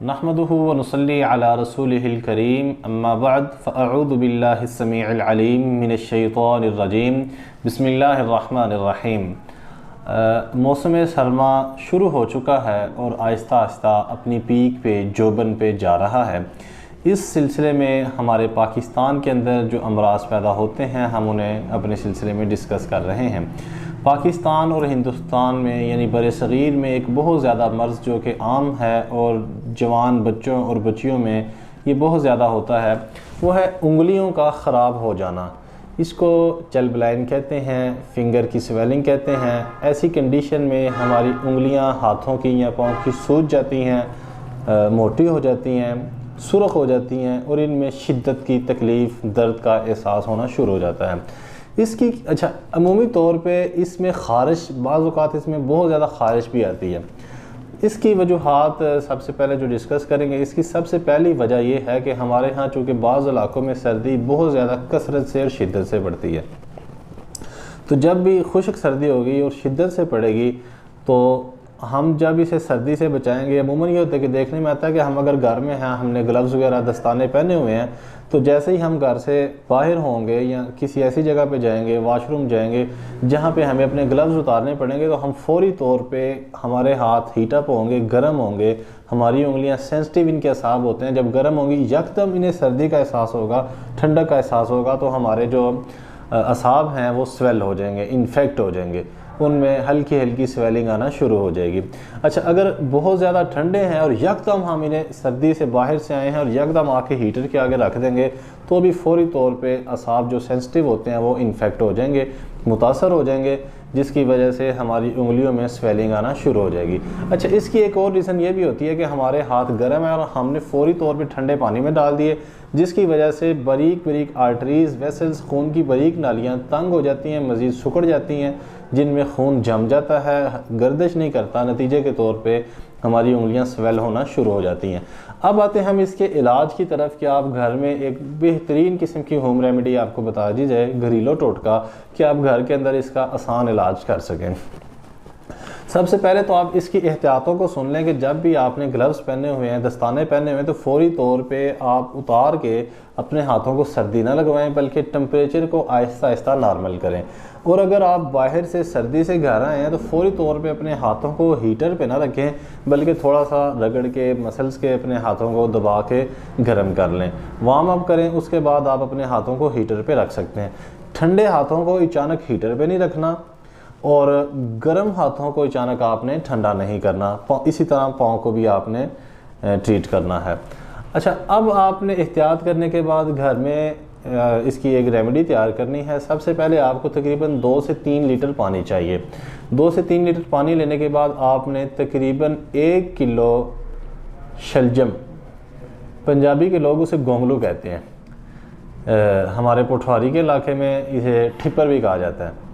नहमदुहु व नुसल्ली अला रसूलिहिल करीम अम्मा बअद फ़अऊज़ु बिल्लाहि स्समीइल अलीम मिनश शैतानिर रजीम बिस्मिल्लाहिर रहमानिर रहीम। मौसम सरमा शुरू हो चुका है और आहिस्ता आहिस्ता अपनी पीक पे जोबन पे जा रहा है। इस सिलसिले में हमारे पाकिस्तान के अंदर जो अमराज पैदा होते हैं हम उन्हें अपने सिलसिले में डिस्कस कर रहे हैं। पाकिस्तान और हिंदुस्तान में यानी बरसगीर में एक बहुत ज़्यादा मर्ज़ जो कि आम है और जवान बच्चों और बच्चियों में ये बहुत ज़्यादा होता है, वो है उंगलियों का ख़राब हो जाना। इसको चलबलाइन कहते हैं, फिंगर की स्वेलिंग कहते हैं। ऐसी कंडीशन में हमारी उंगलियां हाथों की या पाँव की सूज जाती हैं, मोटी हो जाती हैं, सुरख हो जाती हैं और इनमें शिद्दत की तकलीफ़, दर्द का एहसास होना शुरू हो जाता है। इसकी अमूमी तौर पे इसमें खारिश, बाज़ औक़ात इसमें बहुत ज़्यादा खारिश भी आती है। इसकी वजूहात सबसे पहले जो डिस्कस करेंगे, इसकी सबसे पहली वजह यह है कि हमारे यहाँ चूँकि बाज़ इलाक़ों में सर्दी बहुत ज़्यादा कसरत से और शिद्दत से पड़ती है, तो जब भी खुश्क सर्दी होगी और शिद्दत से पड़ेगी तो हम जब इसे सर्दी से बचाएंगे, अमूमन ये होता है कि देखने में आता है कि हम अगर घर में हैं, हमने ग्लव्स वगैरह दस्ताने पहने हुए हैं, तो जैसे ही हम घर से बाहर होंगे या किसी ऐसी जगह पे जाएंगे, वॉशरूम जाएंगे जहाँ पे हमें अपने ग्लव्स उतारने पड़ेंगे, तो हम फौरी तौर पे हमारे हाथ हीटअप होंगे, गर्म होंगे, हमारी उंगलियाँ सेंसिटिव इनके असाब होते हैं, जब गर्म होंगी यकदम इन्हें सर्दी का एहसास होगा, ठंडक का एहसास होगा, तो हमारे जो असाब हैं वो स्वेल हो जाएंगे, इन्फेक्ट हो जाएंगे, उनमें हल्की हल्की स्वेलिंग आना शुरू हो जाएगी। अगर बहुत ज़्यादा ठंडे हैं और यकदम हम इन्हें सर्दी से बाहर से आए हैं और यकदम आके हीटर के आगे रख देंगे, तो भी फौरी तौर पे असाब जो सेंसिटिव होते हैं वो इन्फेक्ट हो जाएंगे, मुतासर हो जाएंगे, जिसकी वजह से हमारी उंगलियों में स्वेलिंग आना शुरू हो जाएगी। इसकी एक और रीज़न ये भी होती है कि हमारे हाथ गर्म है और हमने फौरी तौर पे ठंडे पानी में डाल दिए, जिसकी वजह से बारीक बारीक आर्टरीज़, वेसल्स, खून की बारीक नालियाँ तंग हो जाती हैं, मज़ीद सिकुड़ जाती हैं, जिनमें खून जम जाता है, गर्दिश नहीं करता, नतीजे के तौर पे हमारी उंगलियां स्वेल होना शुरू हो जाती हैं। अब आते हैं हम इसके इलाज की तरफ कि आप घर में एक बेहतरीन किस्म की होम रेमेडी आपको बता दी जाए, घरेलू टोटका, कि आप घर के अंदर इसका आसान इलाज कर सकें। सबसे पहले तो आप इसकी एहतियातों को सुन लें कि जब भी आपने ग्लव्स पहने हुए हैं, दस्ताने पहने हुए हैं, तो फौरी तौर पे आप उतार के अपने हाथों को सर्दी ना लगवाएं, बल्कि टेम्परेचर को आहिस्ता आहिस्ता नॉर्मल करें। और अगर आप बाहर से सर्दी से घर आए हैं तो फौरी तौर पे अपने हाथों को हीटर पे ना रखें, बल्कि थोड़ा सा रगड़ के, मसल्स के अपने हाथों को दबा के गर्म कर लें, वार्म अप करें। उसके बाद आप अपने हाथों को हीटर पे रख सकते हैं। ठंडे हाथों को अचानक हीटर पे नहीं रखना और गर्म हाथों को अचानक आपने ठंडा नहीं करना। इसी तरह पाँव को भी आपने ट्रीट करना है। अब आपने एहतियात करने के बाद घर में इसकी एक रेमेडी तैयार करनी है। सबसे पहले आपको तकरीबन 2 से 3 लीटर पानी चाहिए। 2 से 3 लीटर पानी लेने के बाद आपने तकरीबन 1 किलो शलजम, पंजाबी के लोग उसे गोंगलू कहते हैं, हमारे पोठवारी के इलाके में इसे ठिप्पर भी कहा जाता है।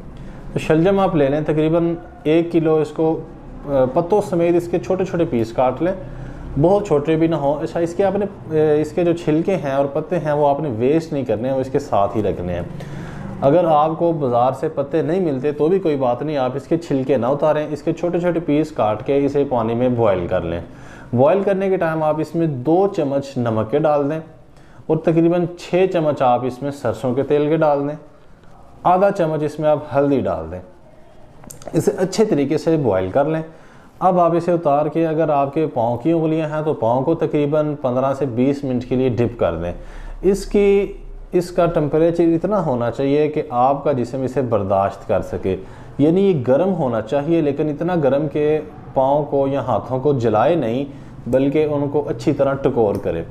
तो शलजम आप ले लें, तकरीबन 1 किलो। इसको पत्तों समेत इसके छोटे छोटे पीस काट लें, बहुत छोटे भी ना हो। इसके आपने इसके जो छिलके हैं और पत्ते हैं वो आपने वेस्ट नहीं करने हैं, वो इसके साथ ही रखने हैं। अगर आपको बाज़ार से पत्ते नहीं मिलते तो भी कोई बात नहीं, आप इसके छिलके ना उतारें, इसके छोटे छोटे पीस काट के इसे पानी में बॉयल कर लें। बॉयल करने के टाइम आप इसमें 2 चम्मच नमक के डाल दें और तकरीबन 6 चम्मच आप इसमें सरसों के तेल के डाल दें, आधा चम्मच इसमें आप हल्दी डाल दें। इसे अच्छे तरीके से बॉयल कर लें। अब आप इसे उतार के, अगर आपके पाँव की उंगलियां हैं तो पाँव को तकरीबन 15 से 20 मिनट के लिए डिप कर दें। इसका टेम्परेचर इतना होना चाहिए कि आपका जिस्म इसे बर्दाश्त कर सके, यानी ये गर्म होना चाहिए, लेकिन इतना गर्म कि पाँव को या हाथों को जलाए नहीं, बल्कि उनको अच्छी तरह टकोर करे।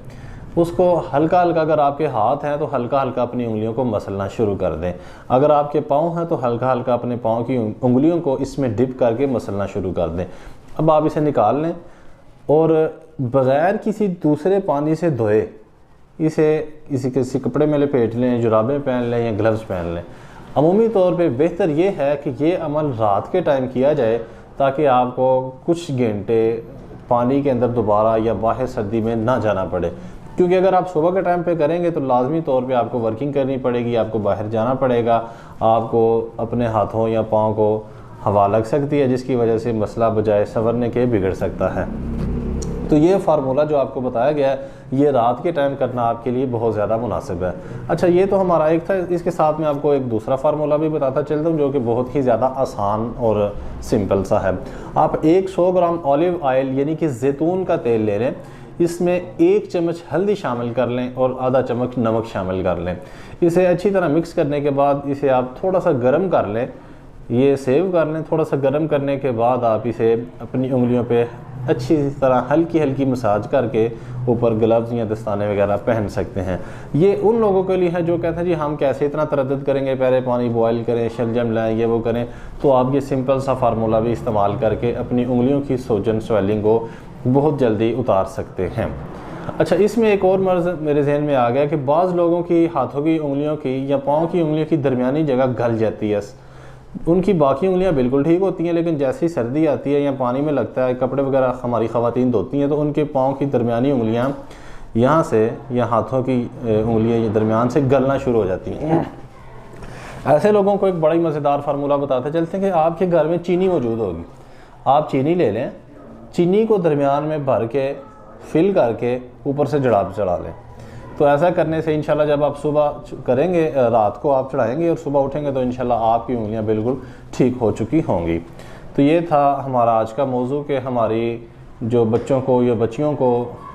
उसको हल्का हल्का, अगर आपके हाथ हैं तो हल्का हल्का अपनी उंगलियों को मसलना शुरू कर दें। अगर आपके पाँव हैं तो हल्का हल्का अपने पाँव की उंगलियों को इसमें डिप करके मसलना शुरू कर दें। अब आप इसे निकाल लें और बग़ैर किसी दूसरे पानी से धोए इसे किसी कपड़े में लपेट लें, जुराबें पहन लें या ग्लव्स पहन लें। अमूमी तौर पे बेहतर ये है कि ये अमल रात के टाइम किया जाए, ताकि आपको कुछ घंटे पानी के अंदर दोबारा या बाहर सर्दी में ना जाना पड़े। क्योंकि अगर आप सुबह के टाइम पे करेंगे तो लाजमी तौर पे आपको वर्किंग करनी पड़ेगी, आपको बाहर जाना पड़ेगा, आपको अपने हाथों या पाँव को हवा लग सकती है, जिसकी वजह से मसला बजाय संवरने के बिगड़ सकता है। तो ये फार्मूला जो आपको बताया गया है ये रात के टाइम करना आपके लिए बहुत ज़्यादा मुनासिब है। अच्छा, ये तो हमारा एक था। इसके साथ में आपको एक दूसरा फार्मूला भी बताता चलता हूँ जो कि बहुत ही ज़्यादा आसान और सिंपल सा है। आप 100 ग्राम ऑलिव ऑयल यानी कि जैतून का तेल ले लें, इसमें 1 चम्मच हल्दी शामिल कर लें और आधा चम्मच नमक शामिल कर लें। इसे अच्छी तरह मिक्स करने के बाद इसे आप थोड़ा सा गर्म कर लें, ये सेव कर लें। थोड़ा सा गर्म करने के बाद आप इसे अपनी उंगलियों पे अच्छी तरह हल्की हल्की मसाज करके ऊपर ग्लव्स या दस्ताने वगैरह पहन सकते हैं। ये उन लोगों के लिए है जो कहते हैं जी हम कैसे इतना तरद्दुद करेंगे, पहले पानी बॉयल करें, शलजम लाएँ, ये वो करें। तो आप ये सिंपल सा फार्मूला भी इस्तेमाल करके अपनी उंगलियों की सोजन स्वेलिंग को बहुत जल्दी उतार सकते हैं। अच्छा, इसमें एक और मर्ज़ मेरे जहन में आ गया कि बाज़ लोगों की हाथों की उंगलियों की या पाँव की उंगलियों की दरमियानी जगह गल जाती है। उनकी बाकी उंगलियां बिल्कुल ठीक होती हैं, लेकिन जैसे ही सर्दी आती है या पानी में लगता है, कपड़े वगैरह हमारी ख़वातीन धोती हैं, तो उनके पाँव की दरमियानी उंगलियां यहाँ से या हाथों की उंगलियां दरमियान से गलना शुरू हो जाती हैं। ऐसे लोगों को एक बड़ा ही मज़ेदार फार्मूला बताते चलते हैं कि आपके घर में चीनी मौजूद होगी। आप चीनी ले लें, चीनी को दरमियान में भर के फिल करके ऊपर से जड़ाब चढ़ा लें। तो ऐसा करने से इंशाल्लाह जब आप सुबह करेंगे, रात को आप चढ़ाएंगे और सुबह उठेंगे तो इंशाल्लाह आपकी उंगलियां बिल्कुल ठीक हो चुकी होंगी। तो ये था हमारा आज का मौजू कि हमारी जो बच्चों को या बच्चियों को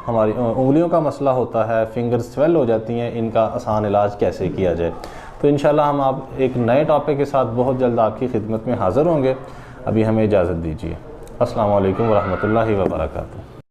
हमारी उंगलियों का मसला होता है, फिंगर्स स्वेल हो जाती हैं, इनका आसान इलाज कैसे किया जाए। तो इंशाल्लाह हम आप एक नए टॉपिक के साथ बहुत जल्द आपकी खिदमत में हाज़िर होंगे। अभी हमें इजाज़त दीजिए। अस्सलामु अलैकुम वरहमतुल्लाहि वबरकातुहू।